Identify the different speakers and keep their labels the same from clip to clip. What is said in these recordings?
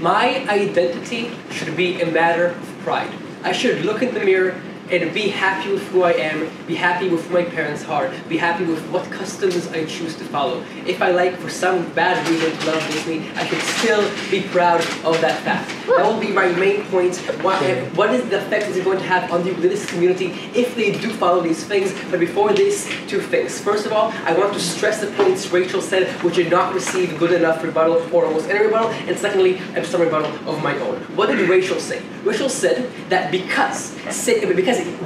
Speaker 1: my identity should be a matter of pride. I should look in the mirror and be happy with who I am, be happy with who my parents are, be happy with what customs I choose to follow. If I like, for some bad reason, to love Disney, I should still be proud of that fact. That will be my main point. What is the effect is it going to have on the religious community if they do follow these things? But before this, two things. First of all, I want to stress the points Rachel said, which did not receive good enough rebuttal or almost any rebuttal. And secondly, I have some rebuttal of my own. What did Rachel say? Rachel said that because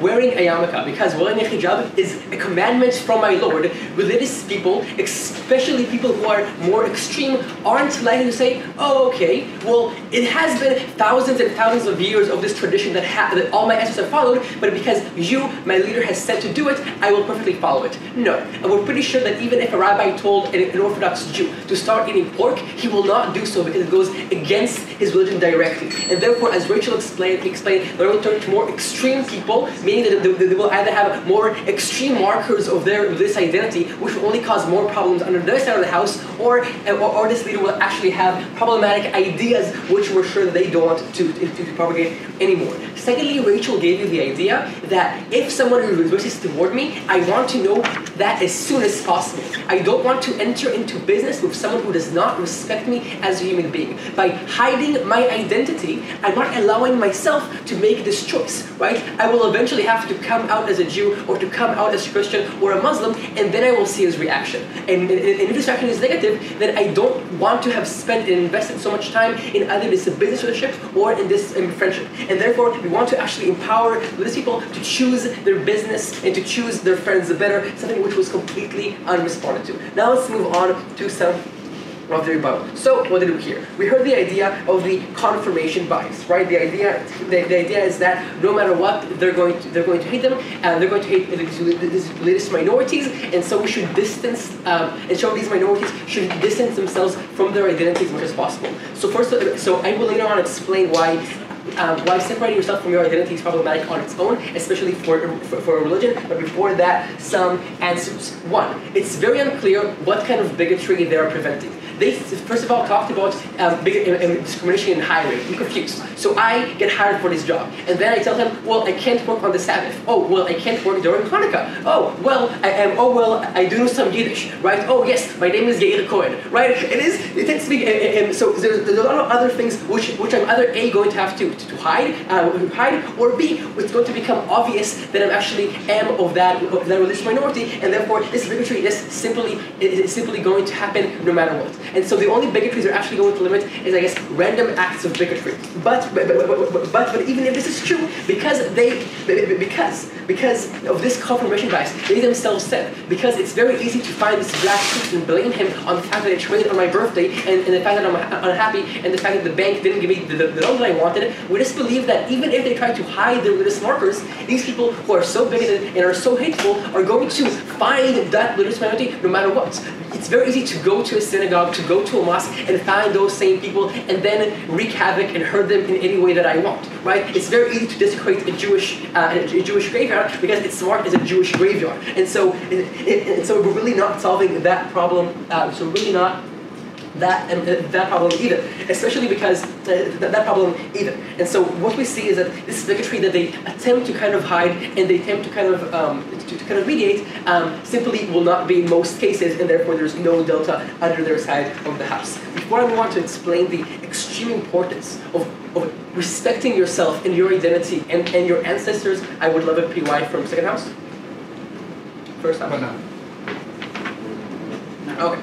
Speaker 1: wearing a yarmulke, because wearing a hijab is a commandment from my Lord, religious people, especially people who are more extreme, aren't likely to say, oh, okay, well, it has been thousands and thousands of years of this tradition that all my ancestors have followed, but because you, my leader, has said to do it, I will perfectly follow it. No. And we're pretty sure that even if a rabbi told an Orthodox Jew to start eating pork, he will not do so because it goes against his religion directly. And therefore, as Rachel explained, they're going to turn to more extreme people, meaning that they will either have more extreme markers of their religious identity, which will only cause more problems under their side of the house, or this leader will actually have problematic ideas which we're sure that they don't want to propagate anymore. Secondly, Rachel gave you the idea that if someone is racist toward me, I want to know that as soon as possible. I don't want to enter into business with someone who does not respect me as a human being. By hiding my identity, I'm not allowing myself to make this choice, right? I will eventually have to come out as a Jew or to come out as a Christian or a Muslim, and then I will see his reaction. And if this reaction is negative, then I don't want to have spent and invested so much time in either this business relationship or in this friendship. And therefore, we want to actually empower these people to choose their business and to choose their friends better, something which was completely unresponded to. Now let's move on to some of the rebuttal. So what did we hear? We heard the idea of the confirmation bias, right? The idea is that no matter what, they're going to hate them, and they're going to hate these religious minorities, and so we should distance and show these minorities should distance themselves from their identities as much as possible. So I will later on explain why separating yourself from your identity is problematic on its own, especially for a religion. But before that, some answers. One, it's very unclear what kind of bigotry they are preventing. They, first of all, talked about discrimination in hiring. I'm confused. So I get hired for this job, and then I tell him, well, I can't work on the Sabbath. Oh, well, I can't work during Hanukkah. Oh, well, I do know some Yiddish, right? Oh, yes, my name is Yair Cohen, right? It tends to be, so there's a lot of other things which I'm either A, going to have to hide, or B, it's going to become obvious that I actually am of that religious minority, and therefore this bigotry is simply going to happen no matter what. And so the only bigotries they're actually going to limit is, I guess, random acts of bigotry. But even if this is true, because of this confirmation bias, they themselves said, because it's very easy to find this black sheep and blame him on the fact that I traded on my birthday, and the fact that I'm unhappy, and the fact that the bank didn't give me the loan that I wanted, we just believe that even if they try to hide their religious markers, these people who are so bigoted and are so hateful are going to find that religious minority no matter what. It's very easy to go to a synagogue, to go to a mosque, and find those same people, and then wreak havoc and hurt them in any way that I want, right? It's very easy to desecrate a Jewish graveyard because it's marked as a Jewish graveyard, and so we're really not solving that problem. So really not that problem either, especially because that problem either. And so what we see is that this bigotry that they attempt to kind of hide and they attempt to kind of mediate simply will not be in most cases, and therefore there's no delta under their side of the house. Before I move on to explain the extreme importance of respecting yourself and your identity and your ancestors, I would love a PY from second house. First house. Okay.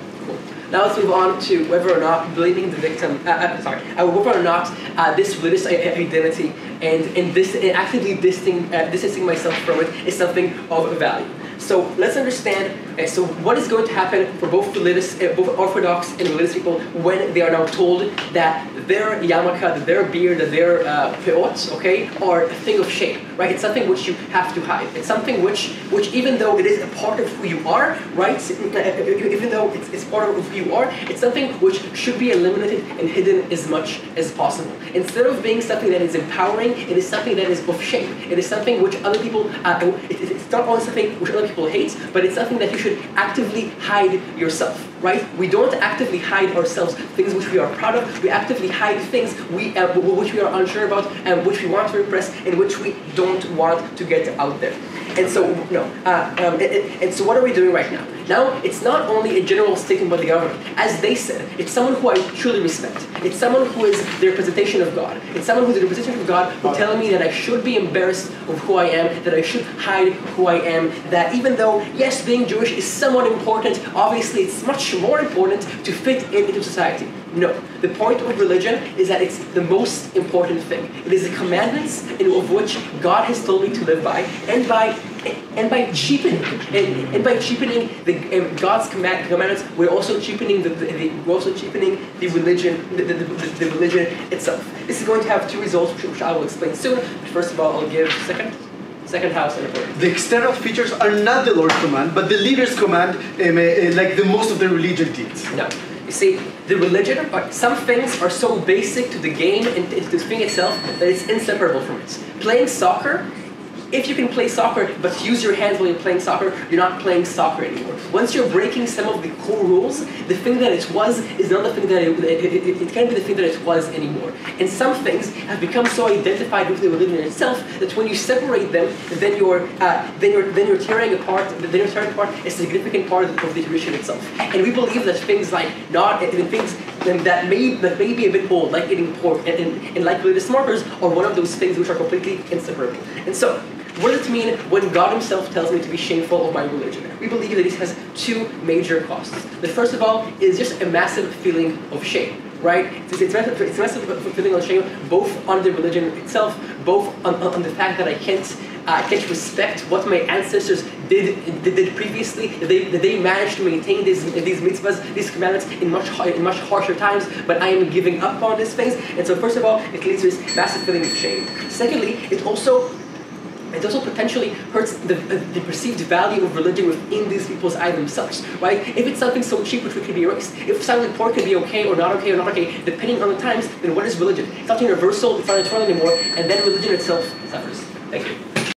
Speaker 1: Now let's move on to whether or not blaming the victim, whether or not this religious identity and actively distancing myself from it is something of value. So let's understand, so what is going to happen for both Orthodox and religious people when they are now told that their yarmulke, that their beard, that their peot, okay, are a thing of shame, right? It's something which you have to hide. It's something which even though it is a part of who you are, right? Even though it's part of who you are, it's something which should be eliminated and hidden as much as possible. Instead of being something that is empowering, it is something that is of shame. It is something which other people, it's it's not only something which other people hate, but it's something that you should actively hide yourself, right? We don't actively hide ourselves, things which we are proud of. We actively hide things which we are unsure about and which we want to repress and which we don't want to get out there. And so, and so what are we doing right now? Now, it's not only a general statement by the government. As they said, it's someone who I truly respect. It's someone who is the representation of God. It's someone who is the representation of God who telling me that I should be embarrassed of who I am, that I should hide who I am, that even though, yes, being Jewish is somewhat important, obviously it's much more important to fit into society. No. The point of religion is that it's the most important thing. It is the commandments of which God has told me to live by, and by cheapening the God's commandments, we're also cheapening the religion, the religion itself. This is going to have two results, which I will explain soon. But first of all, I'll give second house and a word.
Speaker 2: The external features are not the Lord's command, but the leader's command, like the most of the religion deeds.
Speaker 1: No. You see, the religion, some things are so basic to the game and to the thing itself that it's inseparable from it. Playing soccer, if you can play soccer but use your hands while you're playing soccer, you're not playing soccer anymore. Once you're breaking some of the core rules, the thing that it was is not the thing that it can't be the thing that it was anymore. And some things have become so identified with the religion itself that when you separate them, then you're tearing apart a significant part of the tradition itself. And we believe that things like things that may be a bit old, like eating pork and like religious markers, are one of those things which are completely inseparable. And so, what does it mean when God himself tells me to be shameful of my religion? We believe that it has two major costs. The first of all is just a massive feeling of shame, right? It's a massive feeling of shame, both on the religion itself, both on the fact that I can't respect what my ancestors did previously. They managed to maintain these mitzvahs, these commandments in much harsher times, but I am giving up on these things. And so first of all, it leads to this massive feeling of shame. Secondly, it also potentially hurts the perceived value of religion within these people's eyes themselves, right? If it's something so cheap which can be erased, if something like pork can be okay or not okay, depending on the times, then what is religion? It's not universal, it's not eternal anymore, and then religion itself suffers. Thank you.